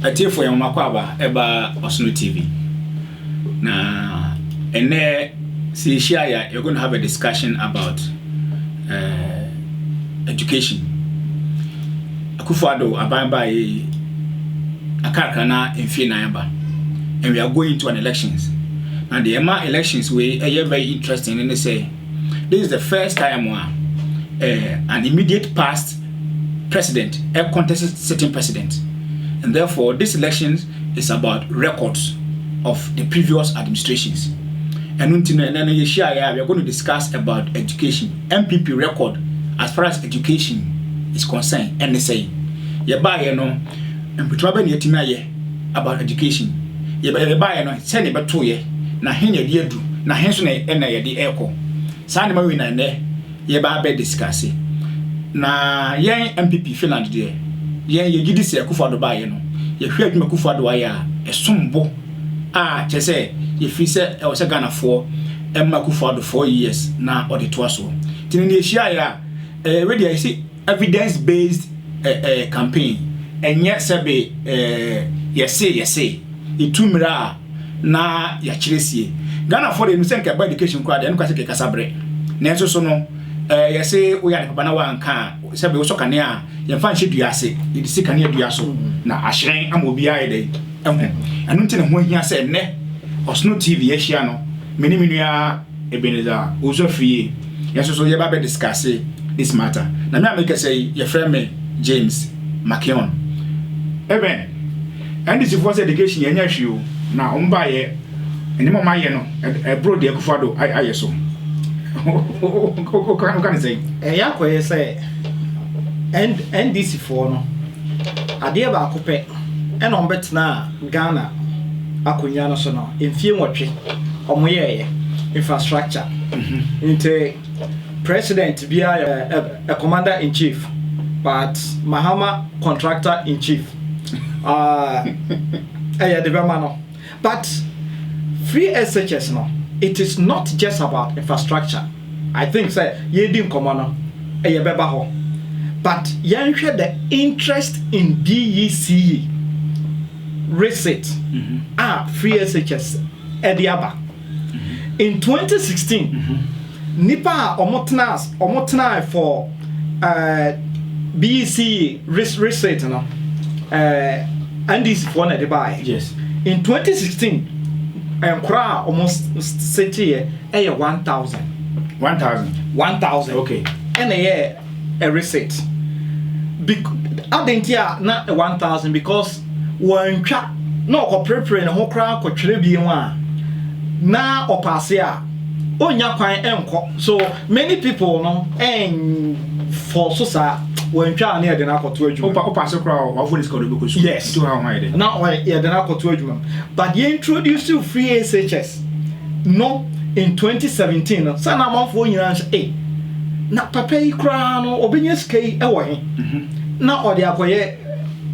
Ati for your makwaba eba Osono TV. Na see share you're going to have a discussion about education. Akufo-Addo abamba akakana emfie na yaba. And we are going to an elections. And the elections we are very interesting and they say this is the first time an immediate past president contested sitting president. And therefore, this election is about records of the previous administrations. And then we are going to discuss about education, MPP record as far as education is concerned. And they say, you buy and put about education. You buy send it to ye. Na hen ye do, na hen so na ye de eko. Sa na we na ne ye ba be discuss. Na yen Npp Finland de yen ye gidi se Akufo-Addo ba ye no ye hwe adwuma Akufo-Addo aye a esombo a che se ye fi se e wo se Ghana for emma Akufo-Addo 4 years na ode to aso tin ne hia ya we dey see evidence based campaign enye se be yes itumira na ya chiresie Ghana for the nusen ka education kwa de nkwase ke kasabre na enso so no ya say we ya papa na wa nka se be wo so kane a ye fa nche duase ye di sika ne duaso na ahyen amobi aye dey anu nti ne ho hia se ne Osono TV ya hia no meni ya Ebeneza Ozofie ya so ye ba be discuss this matter na me ameke say ye friend me James Makion even and this was education ye nya hwe o na omba ye enimo maye no bro de Akufo-Addo aye so can say yakwa say NDC for no ade ba akopɛ ɛna ombetna Ghana akonya no so no emfie nwotwe omoyeye infrastructure inte president bia a commander in chief but Mahama contractor in chief the no but free SHS no it is not just about infrastructure. I think say ye dim komono beba ho but yan hwe the interest in DEC receipt free SHS ediaba in 2016 nipa omotna for BEC receipt no and this for na dey buy yes in 2016 crowd almost city 1,000 okay and a receipt adentia na 1,000 because one twa no prepare na ho crowd ko twere bi a na opase a onya kwan enko so many people no for so sa when twa na de na akoto adwuma opase crowd of this called because yes to how high now de na akoto adwuma but you introduce you free SHS no in 2017 no sa na manfo nyina na papa yi kra no obenya skai e wo he na ode akoye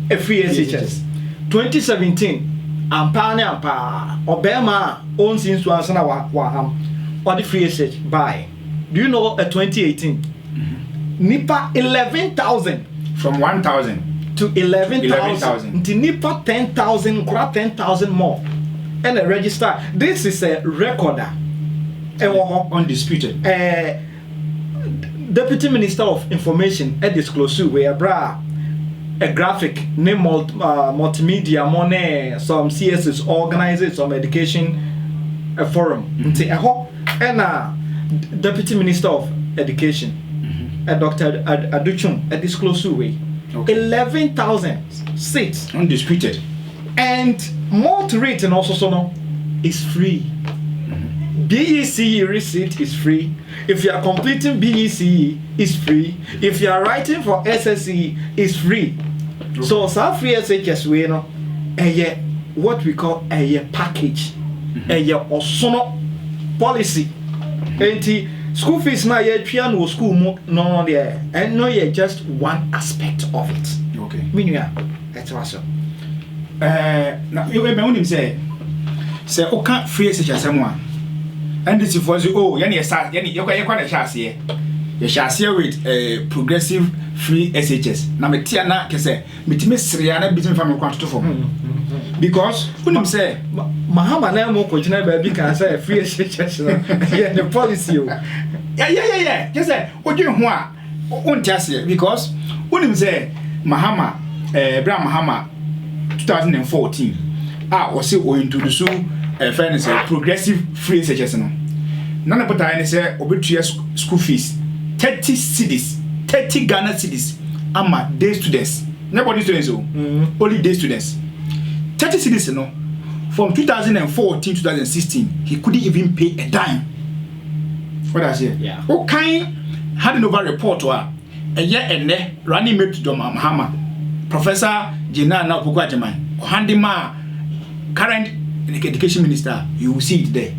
a free SHS 2017 ampa obema on since one na wa ode free SHS buy do you know 2018 nipa 11,000 from 1,000 to 11,000 nti nipa 10,000 kra 10,000 more and a register this is a recorder undisputed Deputy Minister of Information disclose where a graphic name multimedia money some CSS organizes some education forum nti and Deputy Minister of Education Dr. Aduchum disclose way 11,000 seats undisputed and multi-rate and also so is free. BEC receipt is free. If you are completing BEC is free. If you are writing for SSE is free. Okay. So South Free SHS we no what we call a package. Osono policy. School fees na ye twa no school mo no there and no ye just one aspect of it. Okay. Minua that's awesome. Na you be unim say oka free SHS amwa and this for you oh yani esa yani you kwa na chase you shall share with progressive free SHS. Now me tia na kese me timi sria na bitim family kwanto for. Because unim say Mahama na mo ko jina ba bi kan say free SHS no. Yeah, the policy o. Yeah. Just say odwen ho a ontiase because unim say Mahama Abraham Mahama 2014 o say o introduce fairness progressive free SHS no. Nana put I say obetua school fees 30 cedis 30 Ghana cedis ama day students nobody students only day students 30 cedis no from 2014 2016 he couldn't even pay a dime. What I say? Yeah. Okay, had an over report a year and ne running mate to Mahama Professor Jina na Pukwa Jaman handima current education minister, you will see it there.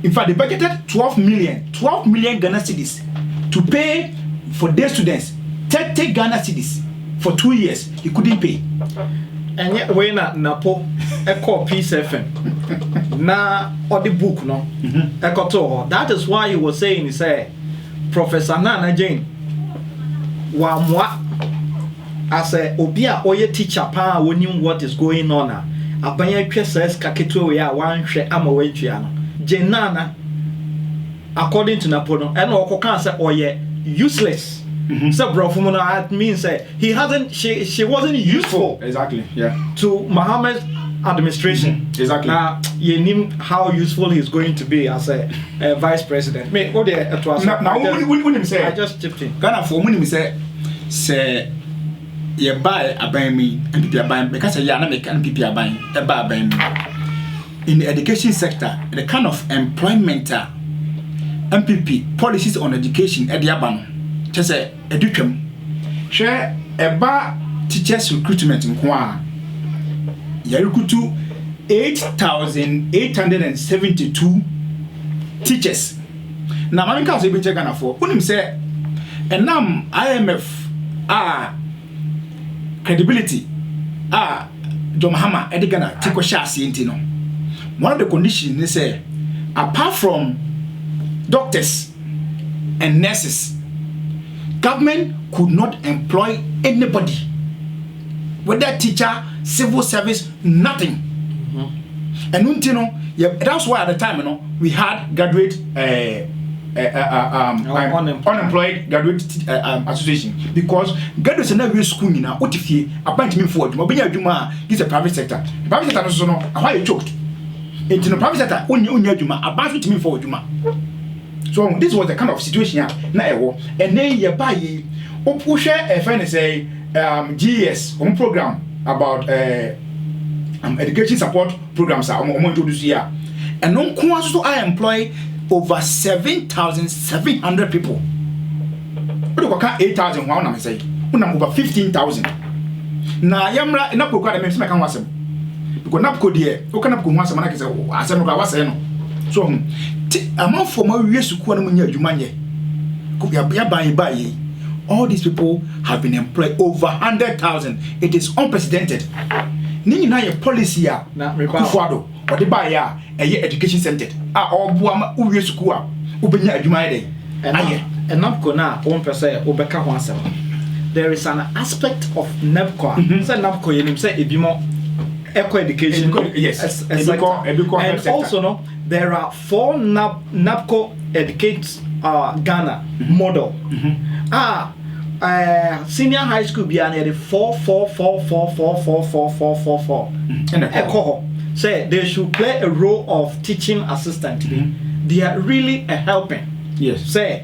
In fact, they budgeted 12 million Ghana cedis to pay for their students 30 Ghana cedis for 2 years. He couldn't pay. And yet, when Napo echo Peace FM na or the book no echo to that is why he was saying he said Professor Nana Jane wa as a obia oye teacher pa woni what is going on abanya twese kaketo we a wan hwe ama wantua no Jenana according to Napoleon and okoka say oye useless. So bro from that means he hasn't she wasn't useful exactly to Muhammad's administration. Exactly. Now you know how useful he's going to be as a vice president. Me what there it was now when him say I just chipped in. Ghana for when him say you buy aban me and people aban because ya na make and people aban e ba aban in the education sector the kind of employment MPP policies on education e dia ba no che say edutwam hwe eba teachers recruitment nko a ya recruit 8,872 teachers na mami ka so be check Ghana for unim say enam IMF credibility John Mahama Edigana Tiko Shasi Intino. One of the conditions they say apart from doctors and nurses, government could not employ anybody, whether teacher, civil service, nothing. And that's why at the time we had graduate unemployed graduate association because graduates na we school na otifie appointment for adwuma benya adwuma is a private sector. The private sector so no how you choked into the private sector onya adwuma about me for adwuma. So this was the kind of situation na ewo and then ye buy ye opushe a friend say GS program about education support programs are introduced here and non so I employ over 7,700 people. What do you 8,000? Wow, I'm saying, over 15,000. Now, Yamra, and up go got a can was him. Because Napco dear, who can up go once a man say, I said, I was saying. So, amount for more years to Kuanamunia Jumanye. Could be by all these people have been employed over 100,000. It is unprecedented. Nina your policy, not Rifado, or the buyer, a education centered. Or Buama Uwe Sukua, Ubenya Jumade. And Napco now, 1% Obeka Wansa. There is an aspect of NEPCO. Say NAPCO, you say it be more eco education. Yes, and also no, there are 4 NAPCO educates Ghana model. Senior high school be an 4. And eco say they should play a role of teaching assistant. They are really helping. Yes. Say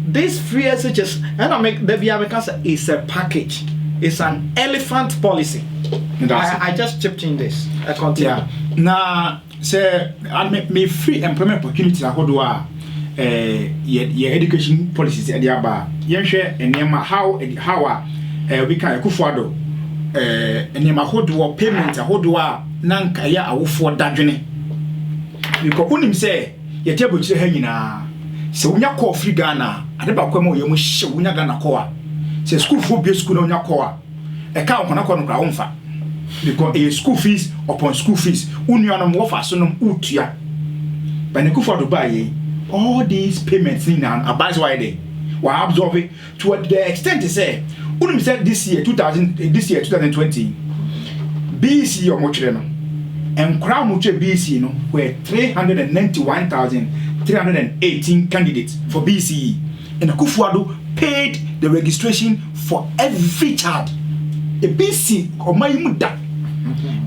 this free SHS and I make the because it's a package. It's an elephant policy. I just chipped in this. I continue. Yeah. Now say I make free employment opportunity how do your education policies at the aba. Yenhwe enema how we can kufuado enema how do payment how do nanka ya awofo dadwene. Because unim say ye table che ha nyina se unya call free Ghana ade ba kwa mo ye mo hye unya Ghana call a se school for be school na unya call a e ka okona kwa no kra wonfa because a school fees upon school fees unuanom wo fa so no utua ba ne kufuado ba ye all these payments in and advise why they were absorbing to the extent to say, only said this year 2020, BC or Mochileno and Crown Muche BC no were 391,318 candidates for BCE, and Akufuado paid the registration for every child. A BC or my muda.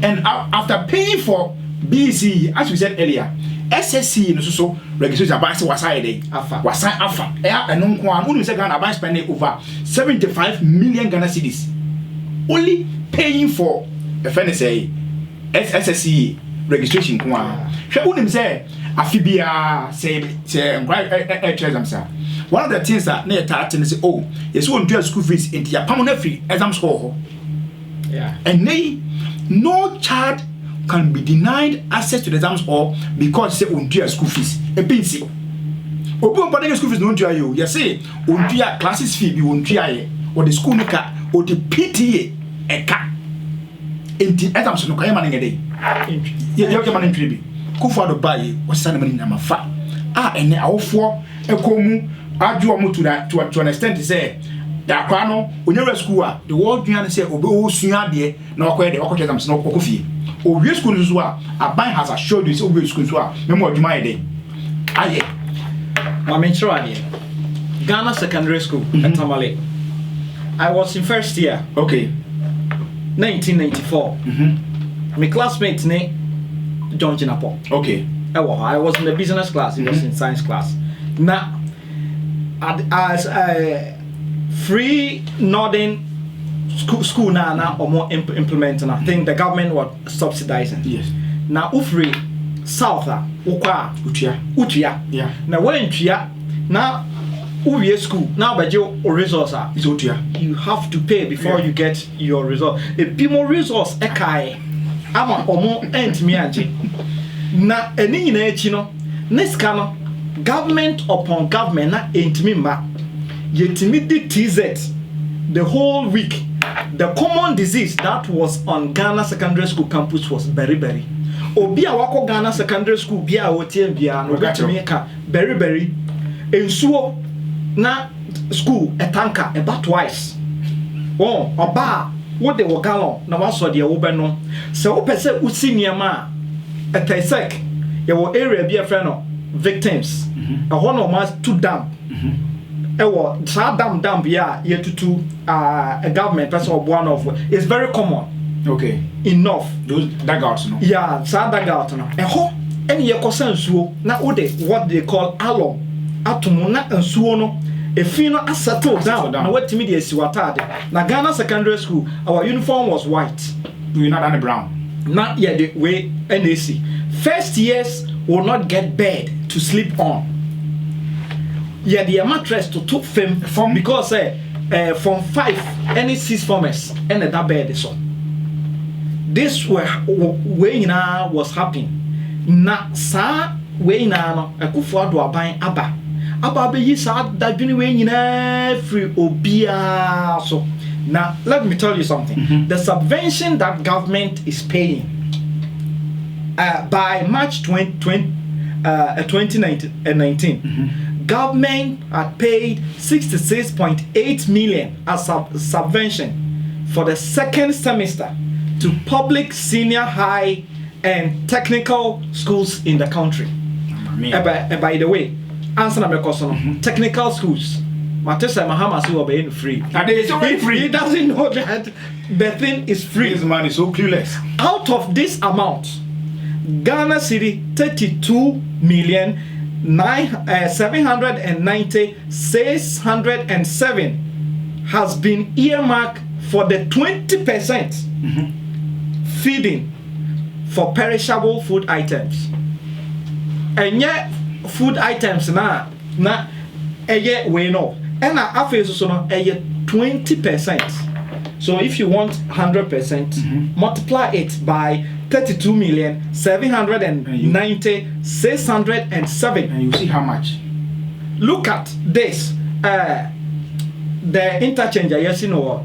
And after paying for BCE, as we said earlier, SSC no so registration about was high was afa and no one only say Ghana about spending over 75 million Ghana cedis only paying for the FNSA SSC registration kwa hwe only say afibia say one of the things that na start say oh yes won do school fees into your permanent free exams hall and no child can be denied access to the exams hall because say on do school fees e pinsi obi on pay school fees no do you say on do classes fee bi on do or the school nika or the PTA eka enti exams no kwaya man ngede ye man ntwe bi kufu ado baye wasana man na mafa ene awofo ekomu adwo mo to an extent say da kwa no onye school a the world duan say obi osua de na okoye de okoche exams no okofie owie school no so a aban has assured you say owie school so a memo adwuma ye de aye ma mention ade Ghana Secondary School at Tamale. I was in first year. Okay. 1994. My classmate name John Jinapo. Okay. I was in the business class. He was in science class. Now, as a free northern school now or more implementing, I think the government was subsidizing. Yes. Now, free south, Utia. Yeah. Now, when Utia, now. Uwe school now by your resource is Utia. You have to pay before you get your result. A bit more resource ekai ama omo ent mi anje na eni nyina echi no next kano government upon government na ent mi ma yetimi di TZ the whole week. The common disease that was on Ghana Secondary School campus was beriberi. Obi a wako Ghana Secondary School bia otie bia no gatimi ka beriberi ensuo na school etanka eba twice. Oh, oba wo de wo gallon na waso de wo be no. Se wo pese usi niema etesek ye wo area bi afre no victims. Ho no ma to damp. Ewo sa dam bia ye tutu a government person of one of it's very common. Okay. Enough. Those dugouts no. Yeah, sa dugout no. Eho ene ye kosa nsuo na wo de what they call alum atomo na nsuo no efin no settle down na watimi de asiwatade na Ghana Secondary School our uniform was white, we not on the brown not yet the way NAC first years will not get bed to sleep on. Yeah, the mattress to took from because from 5 any 6 formers and that bed so this way now was happening na sa way now no akufo ado aban aba be yi sa dadwini we nyina free obia so. Now let me tell you something. The subvention that government is paying by March 2019 government had paid 66.8 million as subvention for the second semester to public senior high and technical schools in the country. By the way, answer my question. Technical schools. Matesa Mahama will be free. And they is already free. He doesn't know that the thing is free. This man is so clueless. Out of this amount, Ghana City 32,790,607 has been earmarked for the 20% feeding for perishable food items. And yet food items na eye we no and after so no eye 20%. So if you want 100%, multiply it by 32,790,607 and you see how much. Look at this. The interchange yes no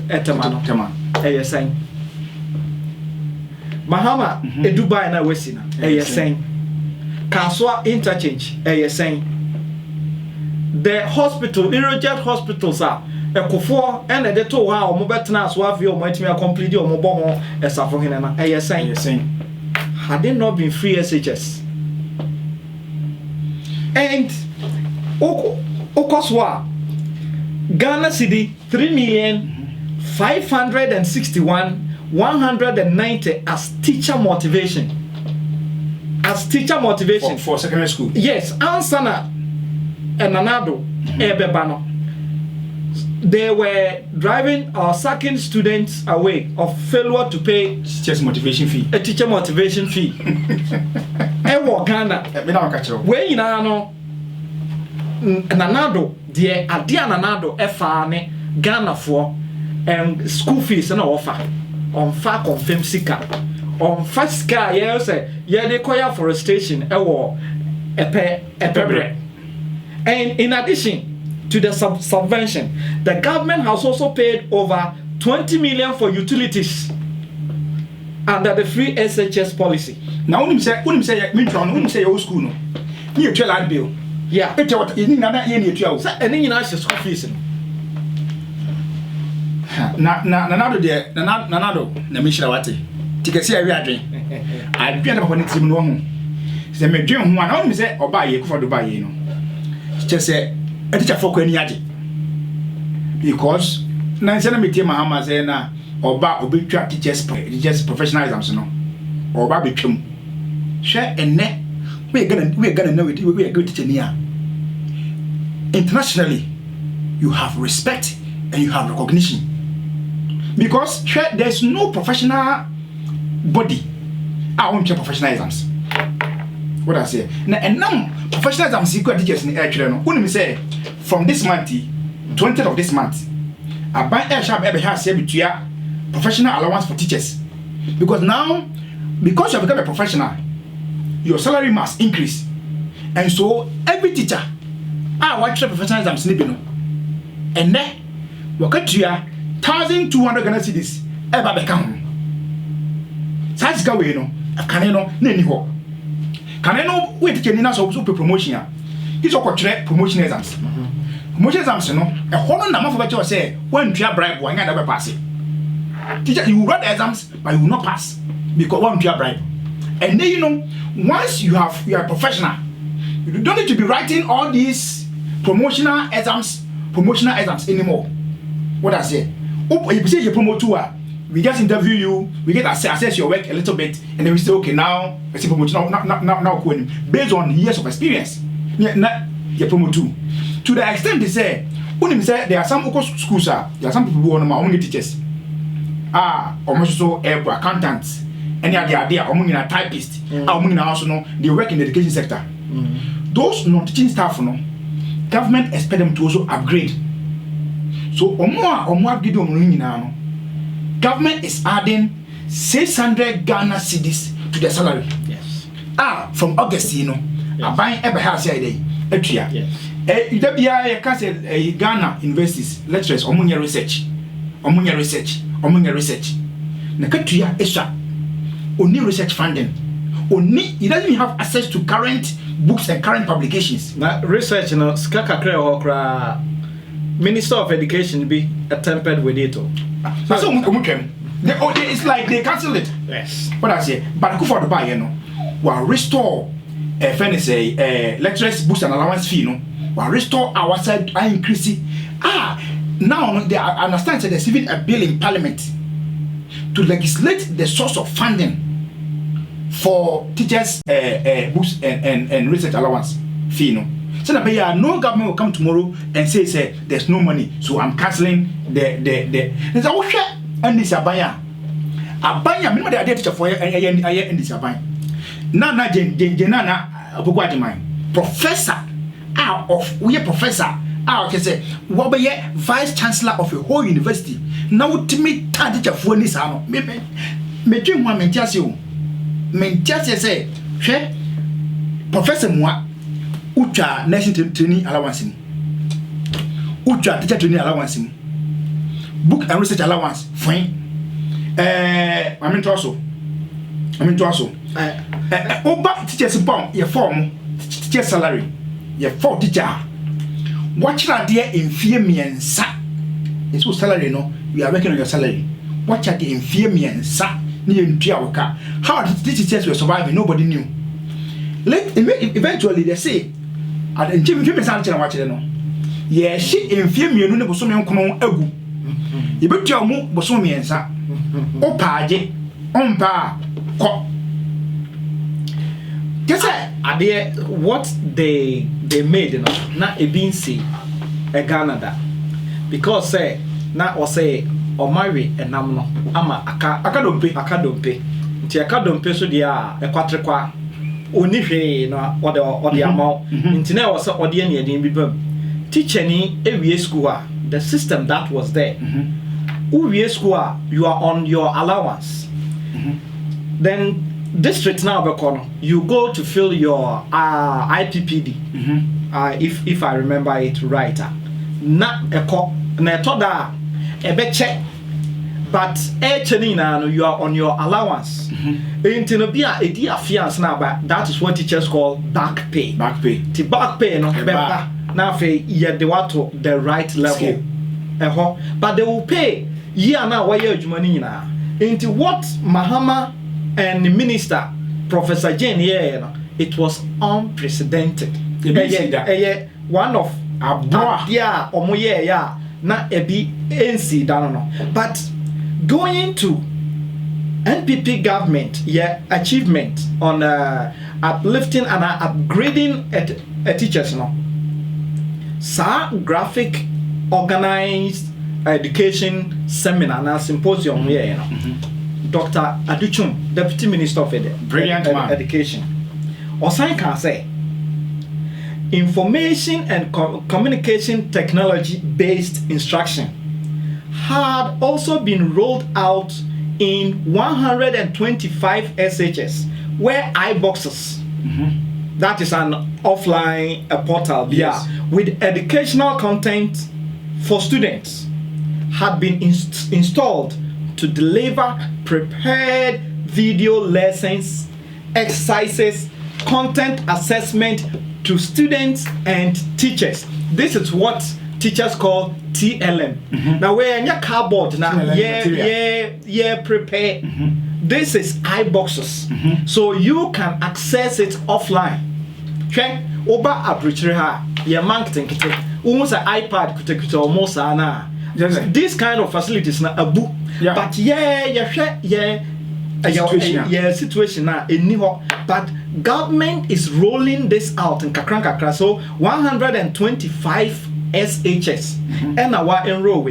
etemano yes saying Mahama Dubai na wesina yes saying Kaswa interchange saying the hospital Irojet hospitals are ekofo and the to ha o mo betena so afi o mo atimi complete o mo bo ho esafo hene na saying had it not been free SHS and okoswa Ghana cedi 3,561,190 as teacher motivation. As teacher motivation for secondary school. Yes, Ansana and Nanado Ebebano. They were driving or sacking students away of failure to pay teacher's motivation fee. A teacher motivation fee. Ewo Ghana. Where you know Nanado, dear Adia Nanado Efane Ghana for and school fees and offer on far confirm sika. On first car, yeah, say, yeah, they call for a station, a war, a pay. And in addition to the subvention, the government has also paid over 20 million for utilities under the free SHS policy. Now, when you say, your school, no, you tell land bill. Yeah, it's what you need another year, and then you know, school fees. Nanado, dear, Nanado, Namishawati. Tikasi awi adwen adwen na papa ne tim no ho se me dwen ho ana o mi se oba ye ko do ba ye no che se eticha foko ani age because na se na me tie mahama se na oba obetwa teachers professional exams no oba betwam hwe enne we gonna know it we go teacher ni a internationally you have respect and you have recognition because there's no professional body I want professional exams. What I say now and now professional exams equal teachers in air no when me say from this month 20th of this month I buy air sharp ever has say between professional allowance for teachers because now because you have become a professional your salary must increase and so every teacher watch professional exams ni no and then wakatua 1,200 Ghana cedis ever become Says go away no, can no, nani ho. Can no wait to na so promotion ya. It's a promotion exams. Promotion exams no, a whole number for what say when you bribe one never pass it. Teacher, you will write the exams, but you will not pass because one you bribe. And then you know, once you are professional, you don't need to be writing all these promotional exams anymore. What I say? Oh, you say you promote to we just interview you, we get assess your work a little bit, and then we say, okay, now let's see promotion now based on years of experience. You promote too. To the extent they say, when say there are some schools, there are some people who are only teachers. Almost so accountants, any idea, or typist, also know they work in the education sector. Those non-teaching staff, government expect them to also upgrade. So, more give them government is adding 600 Ghana cedis to their salary. Yes. From August, I buy every house here. Yes. Ghana universities, lecturers, omunya research. Nakatuya extra. Only research funding. He doesn't even have access to current books and current publications. Now, research, skakakre okra. Minister of Education be attempered with it. So it's like they cancel it. Yes. What I say, but for the buy, will restore lecturers books and allowance fee, will restore our side and increase it. Now they understand that there's even a bill in Parliament to legislate the source of funding for teachers books and research allowance fee. So that no government will come tomorrow and say there's no money, so I'm cancelling the. There's a share and this abaya. Minimum the idea teacher for and this abaya. Na Jenana Bugwadimine professor of we professor. Okay, say what be vice chancellor of a whole university. Now to me teacher for this ano. Me dream one mentiasi say professor moi. Ucha nursing training allowance Ucha teacher training allowance book and research allowance fine I mean to also Oba teachers bomb your form teacher salary your for teacher. Watch that there in fear me and sa. It's what salary no. You are working on your salary. Watch that in fear me and sa. How the teachers were surviving, nobody knew. Eventually they say, and Jimmy Sanchez watch it no. Yeah, she in fear me no was so young come on egu. You bet your move was so me and sa. Opaje, on pa, co. Yes, sir. What they made, you know, not a beansy, a Canada, because say not or say or marry a namno, ama akadompe, nti akadompe so dia a quatrequa, only she no or the amount, nti na was or the any din bibem. Teacher ni every school, the system that was there. Every school, you are on your allowance. Then district now you go to fill your IPPD. If I remember it right. Na toda ebe check, but you are on your allowance. That is what teachers call back pay. Back pay. The back pay no now fe the right level. But they will pay now into what Mahama and the minister, Professor Jane, it was unprecedented. One of not a BNC, but going to NPP government, achievement on uplifting and upgrading teachers, graphic organized education seminar and symposium, Dr. Aduchum, Deputy Minister of Education. Osan can say, information and communication technology based instruction had also been rolled out in 125 SHS, where iBoxes, that is an offline portal, with educational content for students, had been installed to deliver prepared video lessons, exercises, content assessment to students and teachers. This is what teachers call TLM. Now we're in your cardboard now, prepare. This is iBoxes. So you can access it offline. Okay? Oba abrichreha, your marketing kit, almost an iPad could almost ana. This kind of facilities na abu. But situation now but government is rolling this out in kakra. So 125 SHS and our enroll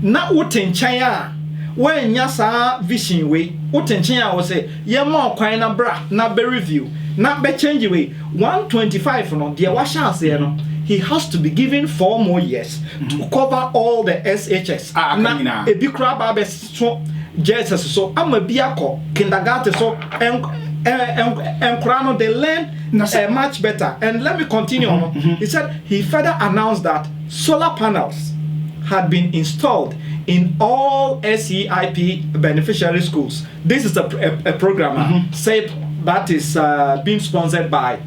na utenchaya when yasa vision way utenchaya was say ye more kwan na bra na be review na be change way 125 no dia wa chance no he has to be given 4 more years to cover all the SHS. Na ebi kra ba be so Jesus so ama biako kindergarten so and they learn much better. And let me continue on. He said he further announced that solar panels had been installed in all SEIP beneficiary schools. This is a program SAPE that is being sponsored by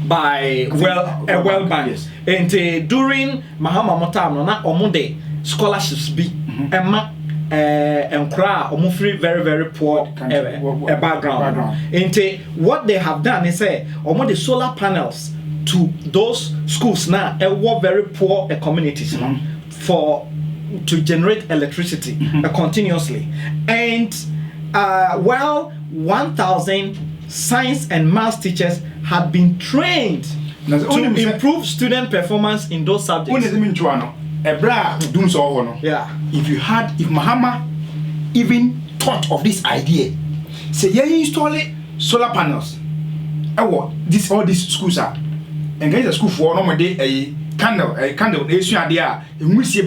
World Bank. Yes. And during Mahama Motam na omude scholarships be and cry free very poor background. And what they have done is say the solar panels to those schools now very poor communities to generate electricity continuously. And 1,000 science and math teachers had been trained to improve student performance in those subjects. If Mahama even thought of this idea, say install solar panels. All these schools are engage the school for no day a candle there. We see a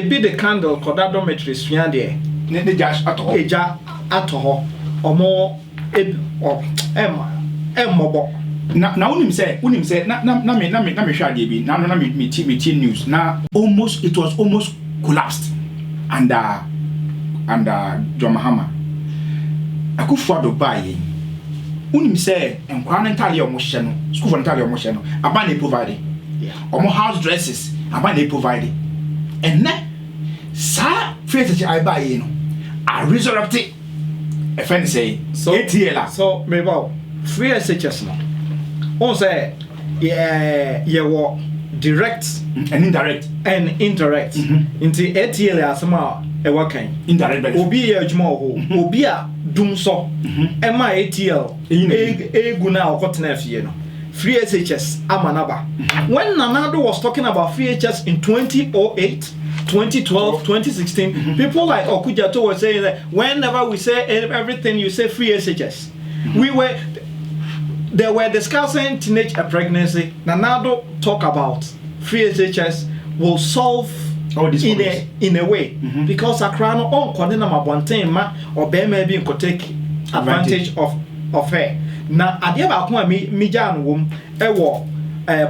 bit the candle called dormitory there. Or more Now unim say na me share dey na me news na it was almost collapsed under John Mahama. Akufo-Addo baye. Unim say enkwa ntale omo hye no, school for ntale omo hye no, aba na provide. Omo house dresses, aba na provide. Enne sa faith I baye no, I resurrect it. A friend say, so ATL. So maybe free SHS no. On say what direct and indirect into ATL asama e wakan indirect obi e adwuma ho obi a dum so ema ATL egu na okotena afie no free SHS amanaba. When Nanado was talking about free HS in 2008 2012, 2016, people like Okujato were saying that whenever we say everything, you say free SHS. They were discussing teenage pregnancy. Nanado talk about free SHS will solve all this in a way because Akrano on Kondina Mabontain ma or be maybe could take advantage of her. Now, Adiaba Kuma Mijan womb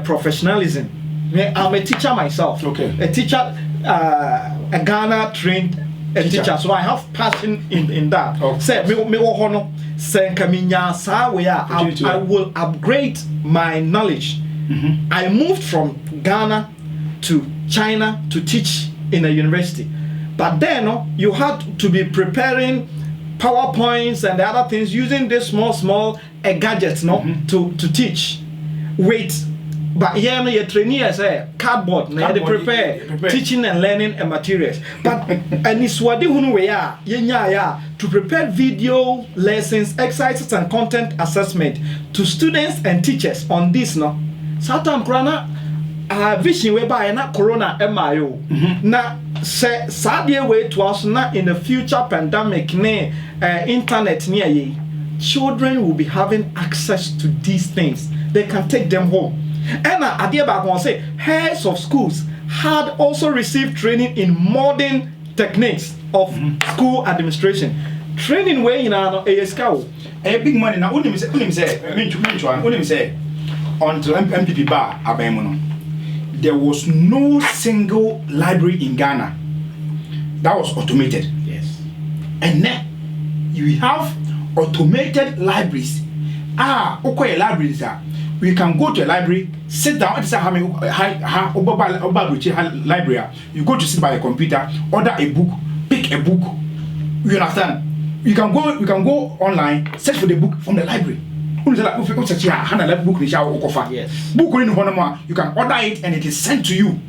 professionalism. I'm a teacher myself. Okay. A teacher. A Ghana trained teacher, so I have passion in that. Say me hono say kaminya sa we I will upgrade my knowledge. I moved from Ghana to China to teach in a university, but then you had to be preparing PowerPoints and the other things using this small gadgets to teach. Wait. But here no your trainee say cardboard na they prepare teaching and learning and materials. But aniswade hunu we ya yenya ya to prepare video lessons, exercises and content assessment to students and teachers on this no. Satam krana vision we by na corona emayo. Na say sadie way to us na in the future pandemic ne internet near ye. Children will be having access to these things. They can take them home. And Adiaba will say heads of schools had also received training in modern techniques of school administration. Training where in a big money now. Unim say until MPP bar abemono. There was no single library in Ghana that was automated. Yes. And now you have automated libraries. Okay, libraries are. We can go to a library, sit down, library. You go to sit by a computer, order a book, pick a book. You understand? You can go online, search for the book from the library. Yes. Book you can order it and it is sent to you.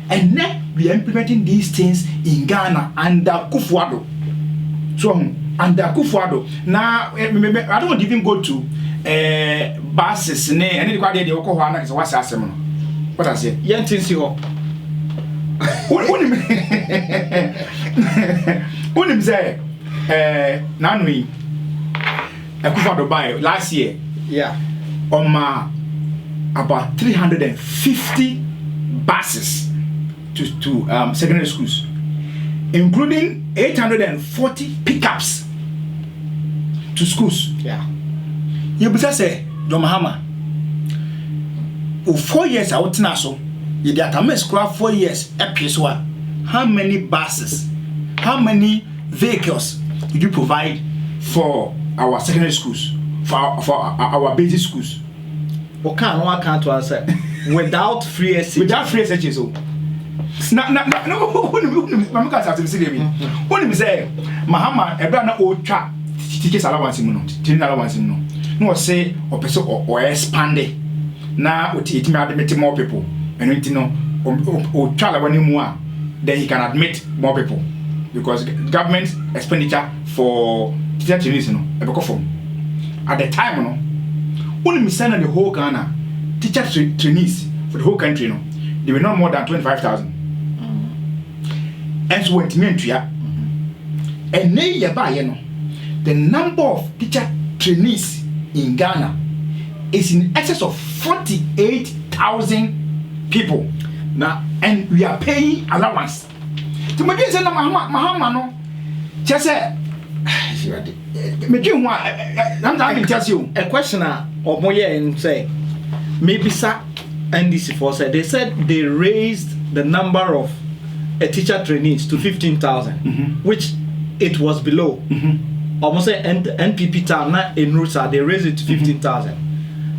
And now we are implementing these things in Ghana under Akufo-Addo. So under Akufo-Addo. Now I don't want to even go to buses ne and the kwade de okọ ho ana what's asem no what I say yentin si ho unim say nanui Akufo-Addo buy last year about 350 buses to secondary schools, including 840 pickups to schools. You be say Domahama 4 years out na so you dey atama school 4 years episode. How many buses, how many vehicles did you provide for our secondary schools, for our basic schools? What can't to answer without free SHS? Without free SHS. No, I'm going to say when you say Mahama Ebrana Ocha teachers allowance training allowance no say or expand it. Now it may admit more people and you know or try when more then he can admit more people because government expenditure for teacher trainees at the time only send the whole Ghana teacher trainees for the whole country they were not more than 25,000 and so went meant to ya and the number of teacher trainees in Ghana is in excess of 48,000 people now, and we are paying allowance. To me, say Mahama no, just say, I'm telling you a question or more and say maybe sir NDC for said they said they raised the number of a teacher trainees to 15,000, which it was below. almost say NPP time na in Rusa they raised it to 15,000.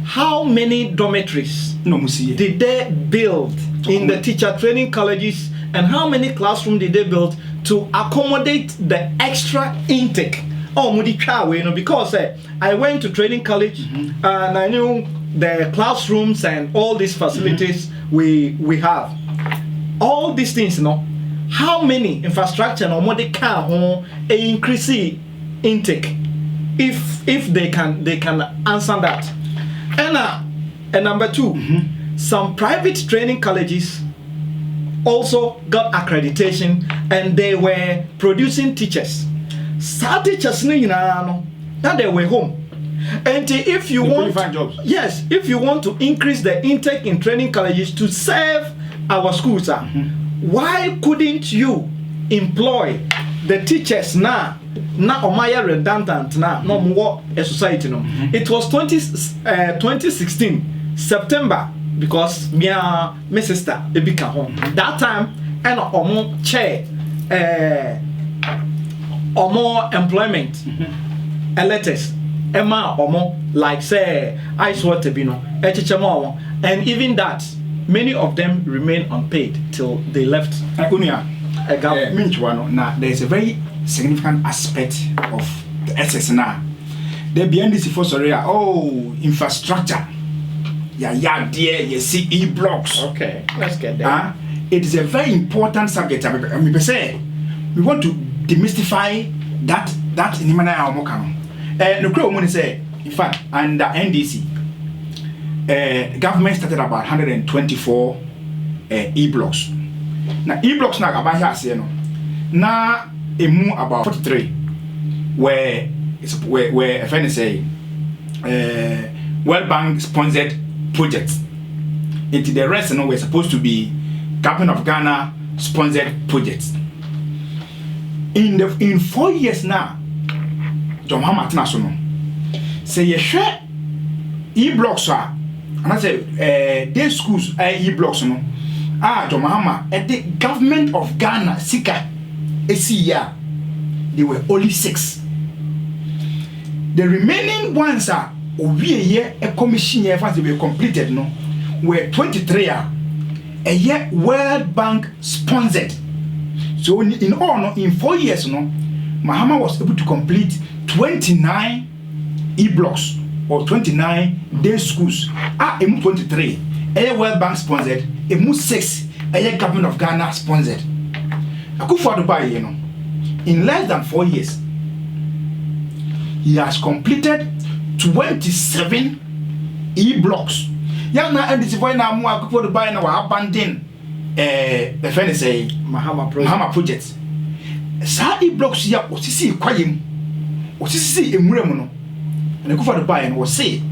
How many dormitories did they build in the teacher training colleges, and how many classrooms did they build to accommodate the extra intake? Oh, because I went to training college and I knew the classrooms and all these facilities we have. All these things, how many infrastructure no more they can increase intake if they can answer that. And number two, some private training colleges also got accreditation and they were producing teachers. Some teachers now they were home. And if you want jobs. Yes, if you want to increase the intake in training colleges to serve our schools, why couldn't you employ the teachers now? Na omaya redundant na no more a society no. It was 2016 September, because my sister ebika home that time, and omo chair omo employment letters Emma omo like say ice water bino echichemo, and even that many of them remain unpaid till they left. Now there is a very significant aspect of the SS now. There behind this for infrastructure. Yeah, dear, you see e-blocks. Okay, let's get there. It is a very important subject. I mean, say we want to demystify that in Imana Omokano. No crowd say, in fact, under NDC, government started about 124 e-blocks. Now e-blocks now about here, now a move about 43 where a friend say World Bank sponsored projects. Into the rest were supposed to be Government of Ghana sponsored projects. In 4 years now, John Mahama National say you share e-blocks and I say day schools e-blocks no. John Mahama at the Government of Ghana Sika year, there were only 6. The remaining ones are a commission year they were completed were 23 a year World Bank sponsored. So in all in 4 years Mahama was able to complete 29 e-blocks or 29 day schools. 23 a World Bank sponsored, 6 a Government of Ghana sponsored. In less than 4 years, he has completed 27 e-blocks. And this is why now more to buy now abandon the friend say Mahama projects. Sa e-blocks here osisi kwayem. Osisi emuremu no. And the to buy and was say,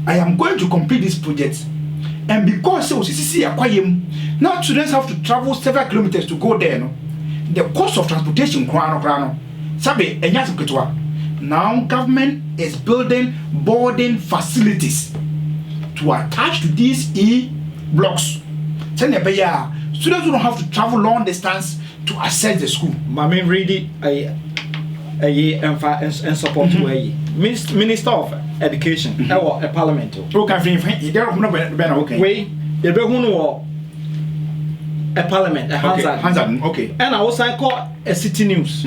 I am going to complete this project. And because osisi kwayem, now students have to travel several kilometers to go there. The cost of transportation sabe enyas ketwa. Now government is building boarding facilities to attach to these e-blocks. Students don't have to travel long distance to access the school. Mami read it and support Minister of Education or a parliament. Okay. Wait, a parliament, a Hazard. Okay. And I also call a city news.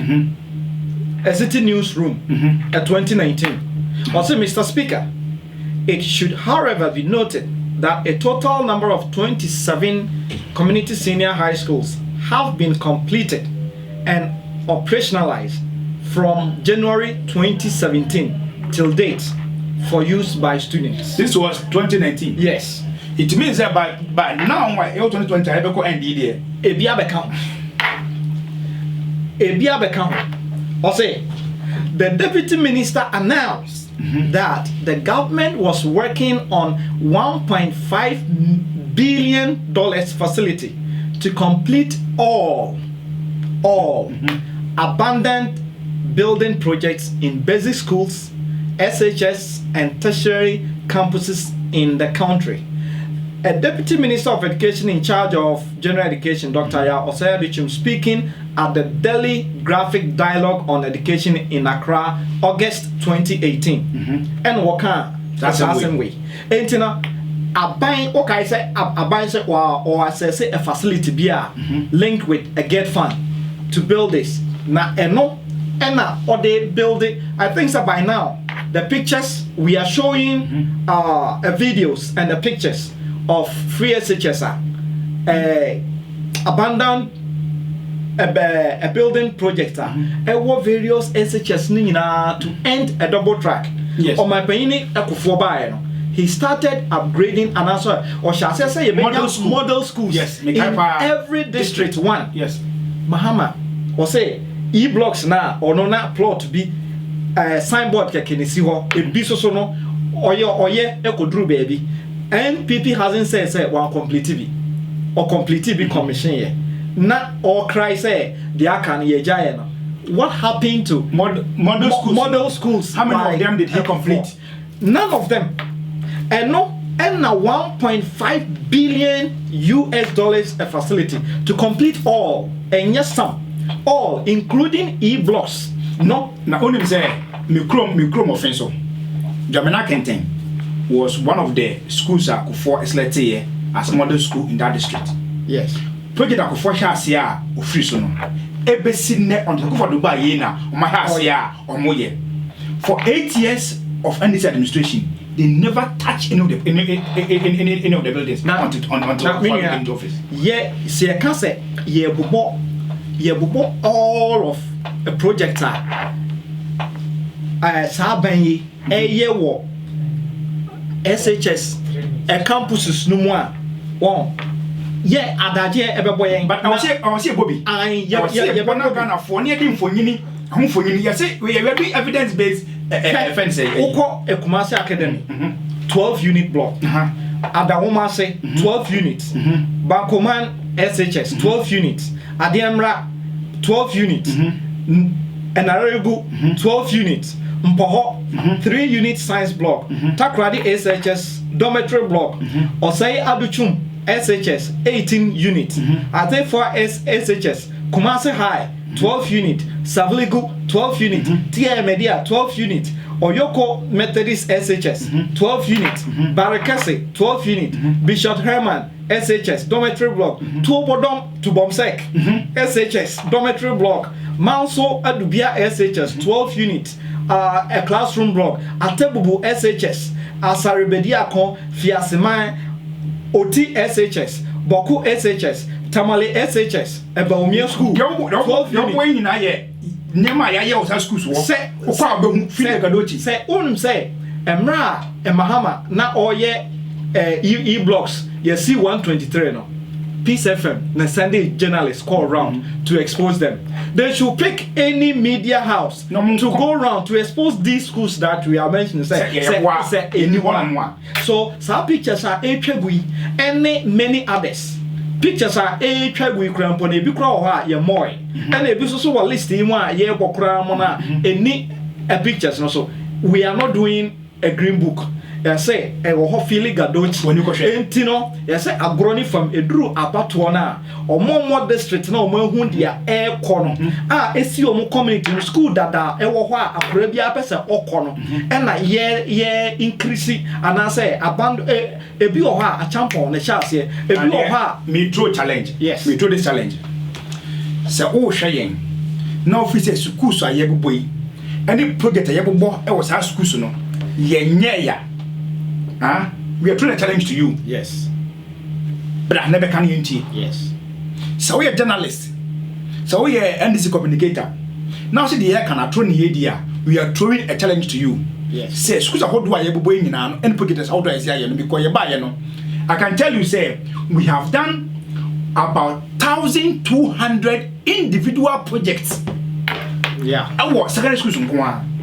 A city newsroom at 2019. Also, Mr. Speaker, it should, however, be noted that a total number of 27 community senior high schools have been completed and operationalized from January 2017 till date for use by students. This was 2019. Yes. It means that by now, 2020, I will end there. Ebia Bekam. Also, the deputy minister announced that the government was working on $1.5 billion facility to complete all abandoned building projects in basic schools, SHS, and tertiary campuses in the country. a Deputy Minister of Education in charge of General Education, Dr. Ya Osaya, speaking at the Delhi Graphic Dialogue on Education in Accra, August 2018. And waka that's the same way. Entina aban okay say aban say or assess a facility be linked with a get fund to build this. Na eno ena or they build it. I think so by now the pictures we are showing videos and the pictures of free SHS abandoned a building project various SHS to end a double track. Yes. On my penny he started upgrading and also or shall I say model schools. Yes, in every district one. Yes. Mahama or say e-blocks now or no na plot to be signboard kekenisi ho e bi so no oye ekodru baby. NPP hasn't said say one complete TV or complete TV commission here. Not all cry say the can ye giant. What happened to model schools? How many of them did he complete? None of them. And no, and now 1.5 billion US dollars a facility to complete all. And yes, some all, including e-blocks. No, now only say me chrome offensive. Jamina Kenten was one of the schools that for let's say as model school in that district. Yes. Project that for Shasia or free so no. Ebesi ne on the for Dubai yena on my house or moye. For 8 years of NDC administration, they never touch any of the buildings. Now until into office. Yeah, see I can say ye bubo all of a project Sabanyi ye wo SHS a campuses no more. One. Yeah, adaje ebeboyen. But I was say Bobby. Yeah, Gana for near him for yini. Home for yini. You say we are very evidence based offense. Oko Ekumasi Academy 12 unit block. Adawoma say 12 units. Bankoman SHS 12 units. Adiamra 12 units. Enaregu 12 units. Mpoho 3 unit science block. Takradi SHS dormitory block. Osai Aduchum SHS 18 units. Atefa SHS Kumasi High 12 unit. Savligu 12 unit. TI Media 12 unit. Oyoko Methodist SHS 12 unit. Barakase 12 unit. Bishop Herman SHS dormitory block. Tuobodom to Bomsek SHS dormitory block. Manso Adubia SHS 12 unit. A classroom block. Atebubu SHS Asaribediakon Fiasiman OT SHS Boku SHS Tamale SHS Ebaumia School 12 unit. Nema ya osa schools wo say okwa abehu file kadochi say say emra emahama na oye e-blocks you see 123 no Peace FM na Sunday journalists call around to expose them. They should pick any media house to go around to expose these schools that we are mentioning. Say anyone. So some pictures are etwagui and many others. Pictures are etwagui krampone bi kra ho a ye moy. And ebi so wa list in one ye bokra mo na any pictures no so we are not doing a green book. Say a feeling gadochi when you go entino say agroni from edru apato na omo district na omo hu dia e kono esi omo community no school dada e wo ho a akora bia pese okono e na ye increase and say aband e bi wo ho a champion na chance e bi wo ho a me throw challenge. Yes, me throw this challenge. Say o hwe na office school so aye boy any project aye bobo e wo sa school so no ye nya we are throwing a challenge to you. Yes. But I never can you. Yes. So we are journalists. So we are NDC communicator. Now see the air can throw the idea. We are throwing a challenge to you. Yes. Say, schools are how do I ever boy in an and projectors how do I say because you buy no. I can tell you say we have done about 1,200 individual projects. Yeah. Our secondary schools in Kwan.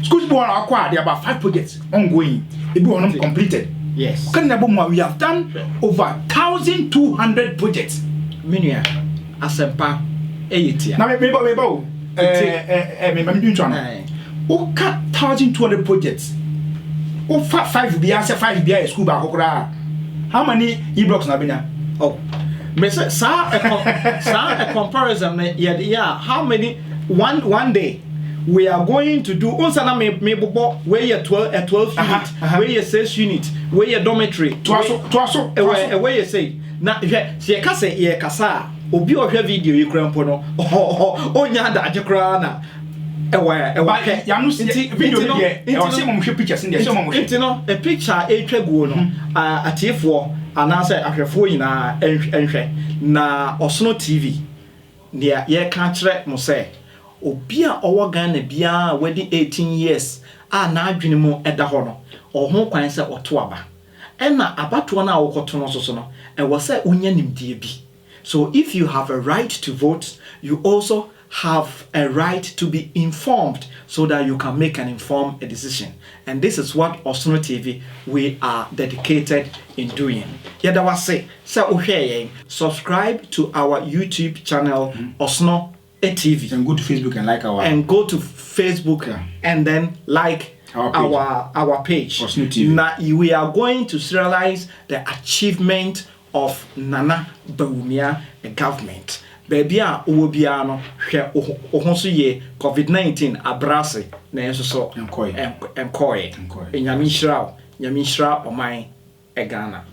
Schools born acquired there are about 5 projects ongoing. It be one completed. Yes. We have done over 1,200 projects. Minia asempa eyitia. Now me o cut 1,200 projects. O 5 be answer 5 be school ba kokra. How many e-blocks na benya? Oh, me say a comparison. Yeah, how many one day we are going to do? Unsana me bobo where you 12 unit, where you 6 unit, where you dormitory. Twaso. Where you say na se ka say ye kasa obi ohwe video yi kura mpo no onya da ajekura na ya no video no dey e o se mo hwe pictures dey se mo hwe no a picture e twaguo no atiefo anase ahwefo nyina enhwe na Osono TV dia ye ka kire mo se obi a owo Ghana bia wedi 18 years na adwene mu eda ho no ho kwan se oto aba ena abato na awokoto no so no e wo se onya nimdie bi. So if you have a right to vote, you also have a right to be informed so that you can make an informed decision. And this is what Osono TV we are dedicated in doing. Yada wase subscribe to our YouTube channel Osono TV and go to Facebook and like our and then like our page. Osono TV. Now we are going to serialize the achievement of Nana Bawumia government. Baby a obia no hwe ohonso ye COVID-19 abrase na enso so enkoye enyame nhyira oman e Ghana.